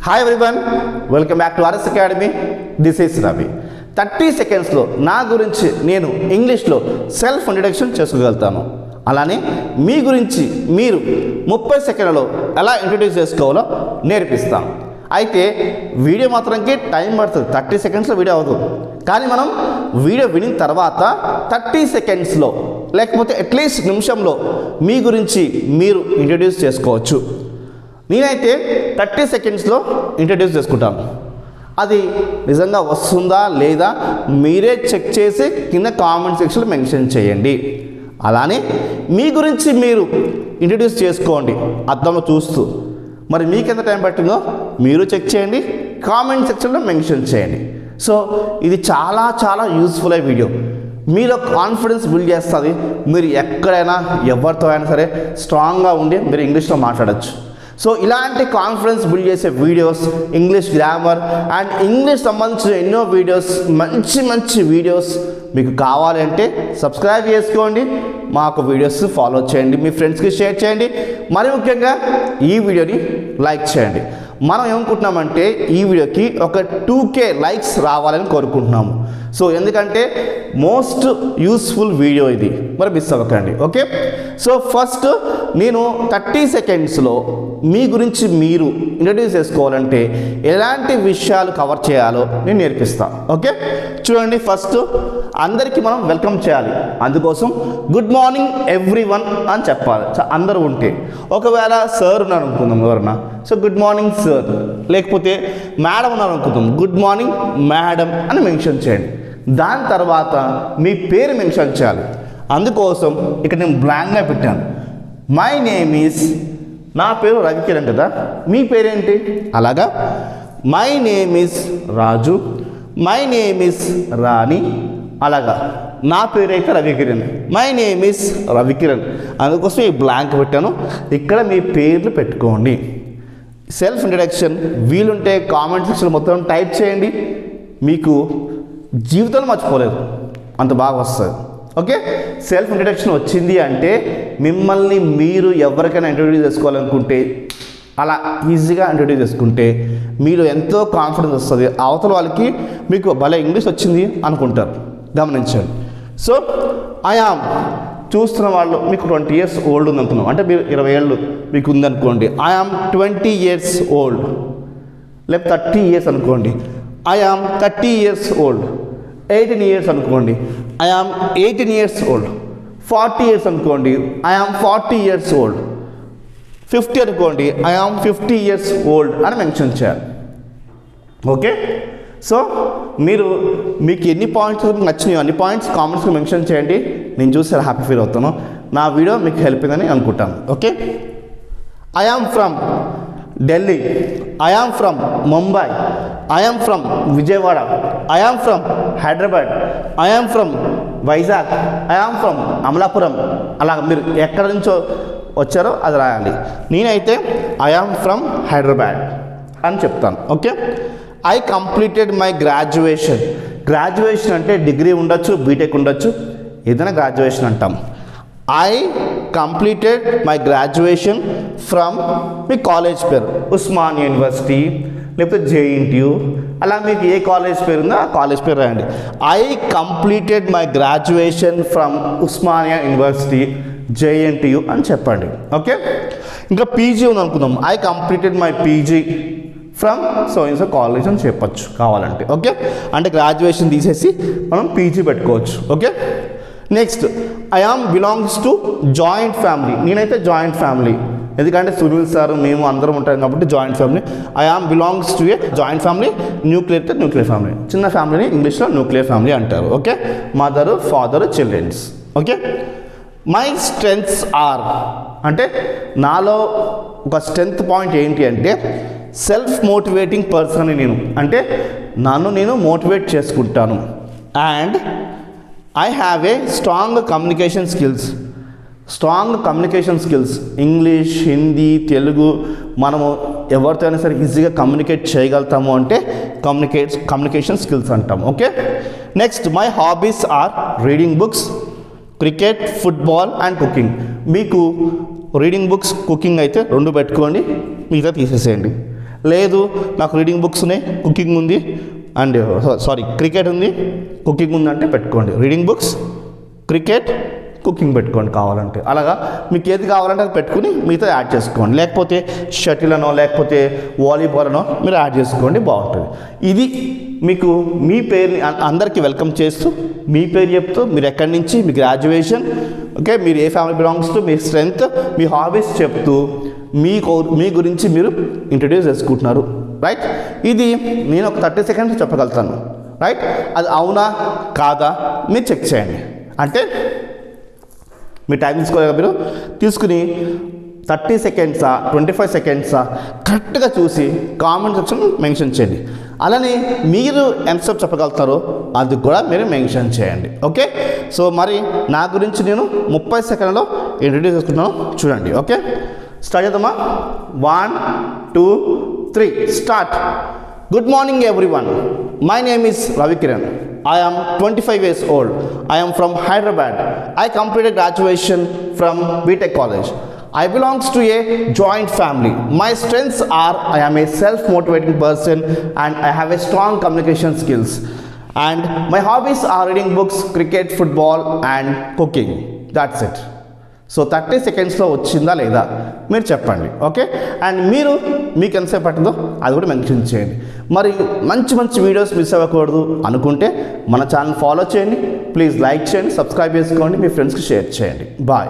Hi everyone, welcome back to RS Academy. This is Ravi. 30 seconds లో నా గురించి నేను ఇంగ్లీష్లో సెల్ఫ్ ఇంట్రడక్షన్ చేసుకోగలుగుతాను. అలానే మీ గురించి మీరు 30 సెకండ్లలో ఎలా ఇంట్రడ్యూస్ చేసుకోవాలో నేర్పిస్తాను. అయితే వీడియో మాత్రంకి టైం పడుతుంది, 30 సెకండ్స్లో వీడియో అవ్వదు. కానీ మనం వీడియో వినిన తర్వాత 30 సెకండ్స్లో లేకపోతే అట్లీస్ట్ నిమిషంలో మీ గురించి మీరు ఇంట్రడ్యూస్ చేసుకోవచ్చు. నేనైతే 30 సెకండ్స్లో ఇంట్రడ్యూస్ చేసుకుంటాను. అది నిజంగా వస్తుందా లేదా మీరే చెక్ చేసి కింద కామెంట్ సెక్షన్లో మెన్షన్ చేయండి. అలానే మీ గురించి మీరు ఇంట్రడ్యూస్ చేసుకోండి అద్దంలో చూస్తూ. మరి మీకు ఎంత టైం పట్టిందో మీరు చెక్ చేయండి, కామెంట్ సెక్షన్లో మెన్షన్ చేయండి. సో ఇది చాలా చాలా యూస్ఫుల్ అయ్యే వీడియో. మీలో కాన్ఫిడెన్స్ బిల్డ్ చేస్తుంది. మీరు ఎక్కడైనా ఎవరితో అయినా సరే స్ట్రాంగ్గా ఉండి మీరు ఇంగ్లీష్లో మాట్లాడచ్చు. సో ఇలాంటి కాన్ఫిడెన్స్ బిల్డ్ చేసే videos, English grammar and English సంబంధించిన ఎన్నో వీడియోస్, మంచి వీడియోస్ మీకు కావాలంటే సబ్స్క్రైబ్ చేసుకోండి, మాకు వీడియోస్ ఫాలో చేయండి, మీ ఫ్రెండ్స్కి షేర్ చేయండి, మరి ముఖ్యంగా ఈ వీడియోని లైక్ చేయండి. మనం ఏమనుకుంటున్నామంటే ఈ వీడియోకి ఒక 2K లైక్స్ రావాలని కోరుకుంటున్నాము. సో ఎందుకంటే మోస్ట్ యూస్ఫుల్ వీడియో ఇది, మరి మిస్ అవ్వకండి. ఓకే, సో ఫస్ట్ నేను 30 సెకండ్స్లో మీ గురించి మీరు ఇంట్రడ్యూస్ చేసుకోవాలంటే ఎలాంటి విషయాలు కవర్ చేయాలో నేను నేర్పిస్తాను. ఓకే, చూడండి. ఫస్ట్ అందరికీ మనం వెల్కమ్ చేయాలి. అందుకోసం గుడ్ మార్నింగ్ ఎవ్రీవన్ అని చెప్పాలి. అందరూ ఉంటే, ఒకవేళ సార్ ఉన్నారు అనుకుందాం ఎవరన్నా, సో గుడ్ మార్నింగ్ సార్, లేకపోతే మేడం ఉన్నారు అనుకుందాం, గుడ్ మార్నింగ్ మేడం అని మెన్షన్ చేయండి. దాని తర్వాత మీ పేరు మెన్షన్ చేయాలి. అందుకోసం ఇక్కడ నేను బ్లాంక్గా పెట్టాను. మై నేమ్ ఈజ్, నా పేరు రవికిరణ్ కదా, మీ పేరేంటి? అలాగా my name is Raju, my name is Rani, అలాగా నా పేరు అయితే Ravikiran, my name is Ravikiran. అందుకోసం ఈ బ్లాంక్ పెట్టాను. ఇక్కడ మీ పేర్లు పెట్టుకోండి. సెల్ఫ్ ఇంట్రడక్షన్ వీలుంటే కామెంట్ సెక్షన్ మొత్తం టైప్ చేయండి. మీకు జీవితంలో మర్చిపోలేదు, అంత బాగా వస్తుంది. ఓకే, సెల్ఫ్ ఇంట్రడక్షన్ వచ్చింది అంటే మిమ్మల్ని మీరు ఎవరికైనా ఇంట్రడ్యూస్ చేసుకోవాలనుకుంటే అలా ఈజీగా ఇంట్రడ్యూస్ చేసుకుంటే మీరు ఎంతో కాన్ఫిడెన్స్ వస్తుంది. అవతల వాళ్ళకి మీకు భలే ఇంగ్లీష్ వచ్చింది అనుకుంటారు. గమనించండి. సో ఐఆమ్ చూస్తున్న వాళ్ళు మీకు 20 years ఓల్డ్ ఉంది అనుకున్నాం, అంటే మీరు 20 ఏళ్ళు మీకు ఉందనుకోండి. ఐఆమ్ 20 years ఓల్డ్, లేకపోతే 30 years అనుకోండి. I am 30 years old. 18 years అనుకోండి, ఐఆమ్ 18 years ఓల్డ్. 40 years అనుకోండి, ఐఆమ్ 40 years ఓల్డ్. 50 అనుకోండి, ఐఆమ్ 50 years ఓల్డ్ అని మెన్షన్ చేయాలి. ఓకే, సో మీకు ఎన్ని పాయింట్స్ నచ్చినాయో అన్ని పాయింట్స్ కామెంట్స్లో మెన్షన్ చేయండి. నేను చూసి హ్యాపీ ఫీల్ అవుతాను. నా వీడియో మీకు హెల్ప్ అయిందని అనుకుంటాను. Okay, I am from Delhi, I am from Mumbai, I am from Vijayawada, I am from Hyderabad, I am from Vizag, I am from Amalapuram. అలా మీరు ఎక్కడి నుంచో వచ్చారో అది రాయాలి. నేనైతే ఐఆమ్ ఫ్రమ్ హైదరాబాద్ అని చెప్తాను. Okay, I completed my graduation. Graduation అంటే డిగ్రీ ఉండొచ్చు, బీటెక్ ఉండొచ్చు, ఏదైనా గ్రాడ్యుయేషన్ అంటాం. I completed my graduation from me college పేరు, ఉస్మానియా యూనివర్సిటీ లేకపోతే JNTU, అలా మీకు ఏ కాలేజ్ పేరు ఉందో ఆ కాలేజ్ పేరు రాయండి. I completed my graduation from Osmania university JNTU అని చెప్పండి. ఓకే, ఇంకా పీజీ ఉంది అనుకుందాం. I completed my PG from so college అని చెప్పచ్చు కావాలంటే. ఓకే, అంటే గ్రాడ్యుయేషన్ తీసేసి మనం పీజీ పెట్టుకోవచ్చు. Okay, next I'm belongs to joint family. నేనైతే జాయింట్ ఫ్యామిలీ, ఎందుకంటే సునీల్ సార్ మేము అందరం ఉంటాం కాబట్టి joint family. I'm belongs to a joint family. Nuclear family, చిన్న ఫ్యామిలీని ఇంగ్లీష్లో న్యూక్లియర్ ఫ్యామిలీ అంటారు. Okay, mother father childrens. Okay, my strengths are, అంటే నాలో ఒక స్ట్రెంగ్త్ పాయింట్ ఏంటి అంటే సెల్ఫ్ మోటివేటింగ్ పర్సన్ అని నేను, అంటే నన్ను నేను మోటివేట్ చేసుకుంటాను. And I have a strong communication skills. English, Hindi, Telugu మనము ఎవరితో అయినా సరే ఈజీగా కమ్యూనికేట్ చేయగలుగుతాము అంటే కమ్యూనికేషన్ స్కిల్స్ అంటాం. Okay, next my hobbies are reading books, cricket, football and cooking. మీకు రీడింగ్ బుక్స్, కుకింగ్ అయితే 2 పెట్టుకోండి, మిగతా తీసేసేయండి. లేదు నాకు రీడింగ్ బుక్స్ ఉన్నాయి, కుకింగ్ ఉంది అండ్ క్రికెట్ ఉంది, కుకింగ్ ఉంది అంటే పెట్టుకోండి. రీడింగ్ బుక్స్, క్రికెట్, కుకింగ్ పెట్టుకోండి కావాలంటే. అలాగా మీకు ఏది కావాలంటే అది పెట్టుకుని మిగతా యాడ్ చేసుకోండి. లేకపోతే షటిల్ అనో లేకపోతే వాలీబాల్ అనో మీరు యాడ్ చేసుకోండి, బాగుంటుంది. ఇది మీకు మీ పేరుని అందరికీ వెల్కమ్ చేస్తూ మీ పేరు చెప్తూ మీరు ఎక్కడి నుంచి, మీ గ్రాడ్యుయేషన్, ఓకే, మీరు ఏ ఫ్యామిలీ బిలాంగ్స్ టు, మీ స్ట్రెంగ్త్, మీ హాబీస్ చెప్తూ మీ గురించి మీరు ఇంట్రడ్యూస్ చేసుకుంటున్నారు, రైట్. ఇది నేను ఒక 30 సెకండ్స్ చెప్పగలుగుతాను, రైట్. అది అవునా కాదా మీరు చెక్ చేయండి. అంటే మీ టైం తీసుకోలేక మీరు తీసుకుని 30 సెకండ్సా 25 సెకండ్సా కరెక్ట్గా చూసి కామెంట్ సెక్షన్ మెన్షన్ చేయండి. అలానే మీరు ఎంతసేపు చెప్పగలుగుతారో అది కూడా మీరు మెన్షన్ చేయండి, ఓకే. సో మరి నా గురించి నేను 30 సెకండ్లో ఇంట్రడ్యూస్ చేసుకుంటున్నాను, చూడండి, ఓకే. స్టార్ట్ చేద్దామా? 1 2 3 start. Good morning everyone. My name is Ravi Kiran. I am 25 years old. I am from Hyderabad. I completed graduation from BTech College. I belongs to a joint family. My strengths are I am a self-motivating person and I have a strong communication skills. And my hobbies are reading books, cricket, football and cooking. That's it. So 30 సెకండ్స్లో వచ్చిందా లేదా మీరు చెప్పండి, okay. And మీరు మీకు ఎంతసేపు పట్టిందో అది కూడా మెన్షన్ చేయండి. మరి మంచి మంచి వీడియోస్ మిస్ అవ్వకూడదు అనుకుంటే మన ఛానల్ ఫాలో చేయండి, ప్లీజ్ లైక్ చేయండి, సబ్స్క్రైబ్ చేసుకోండి, మీ ఫ్రెండ్స్కి షేర్ చేయండి. బాయ్.